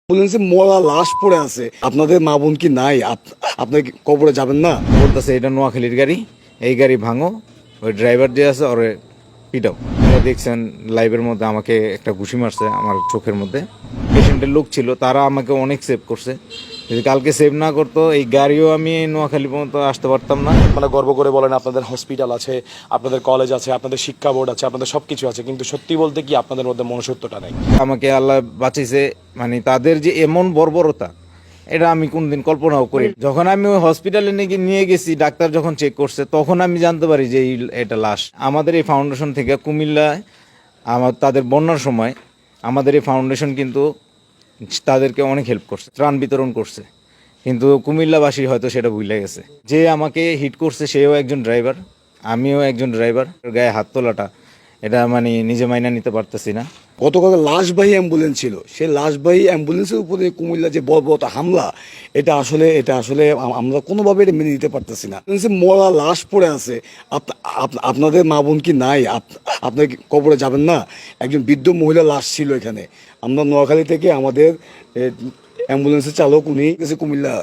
অ্যাম্বুলেন্সে মরা লাশ পড়ে আছে, আপনাদের মা বোন কি নাই? আপনার কি কবরে যাবেন না? বলতেছে এটা নোয়াখালীর গাড়ি, এই গাড়ি ভাঙো, ওই ড্রাইভার যে আছে ওরে পিটাও। আপনারা দেখছেন লাইভের মধ্যে আমাকে একটা ঘুষি মারছে আমার চোখের মধ্যে। পেশেন্টের লোক ছিল, তারা আমাকে অনেক সেভ করছে। যদি কালকে সেভ না করতো এই গাড়িও আমি নোয়াখালী পর্যন্ত আসতে পারতাম না। মানে গর্ব করে বলেন আপনাদের হসপিটাল আছে, আপনাদের কলেজ আছে, আপনাদের শিক্ষা বোর্ড আছে, আপনাদের সবকিছু আছে, কিন্তু সত্যি বলতে কি আপনাদের মধ্যে মনুষ্যত্বটা নেই। আমাকে আল্লাহ বাঁচিয়েছে, মানে তাদের যে এমন বর্বরতা এটা আমি কোনদিন কল্পনাও করি। যখন আমি ওই হসপিটালে নিয়ে গেছি, ডাক্তার যখন চেক করছে তখন আমি জানতে পারি যে এটা লাশ। আমাদের এই ফাউন্ডেশন থেকে কুমিল্লায় তাদের বন্যার সময় আমাদের এই ফাউন্ডেশন কিন্তু তাদেরকে অনেক হেল্প করছে, ত্রাণ বিতরণ করছে, কিন্তু কুমিল্লাবাসী হয়তো সেটা ভুলে গেছে। যে আমাকে হিট করছে সেও একজন ড্রাইভার, আমিও একজন ড্রাইভার। গায়ে হাত তোলাটা এটা মানে নিজে মাইনা নিতে পারতেছি না। গতকাল লাশবাহী অ্যাম্বুলেন্স ছিল, সেই লাশবাহী অ্যাম্বুলেন্সের উপরে কুমিল্লা যে বর্বরতা হামলা, এটা আসলে আমরা কোনোভাবে এটা মেনে নিতে পারতেছি না। অ্যাম্বুলেন্সে মরা লাশ পড়ে আছে, আপনাদের মা বোন কি নাই? আপনার কি কবরে যাবেন না? একজন বৃদ্ধ মহিলা লাশ ছিল এখানে। আমরা নোয়াখালী থেকে আমাদের অ্যাম্বুলেন্সের চালক উনি গেছে কুমিল্লা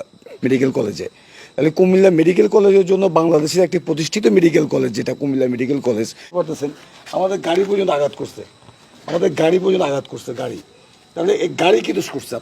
মেডিকেল কলেজে। তাহলে কুমিল্লা মেডিকেল কলেজের জন্য বাংলাদেশের একটি প্রতিষ্ঠিত মেডিকেল কলেজ, যেটা কুমিল্লা মেডিকেল কলেজ, বলতেছেন আমাদের গাড়ি পর্যন্ত আঘাত করছে, গাড়ি। তাহলে এই গাড়ি কি দোষ করছে?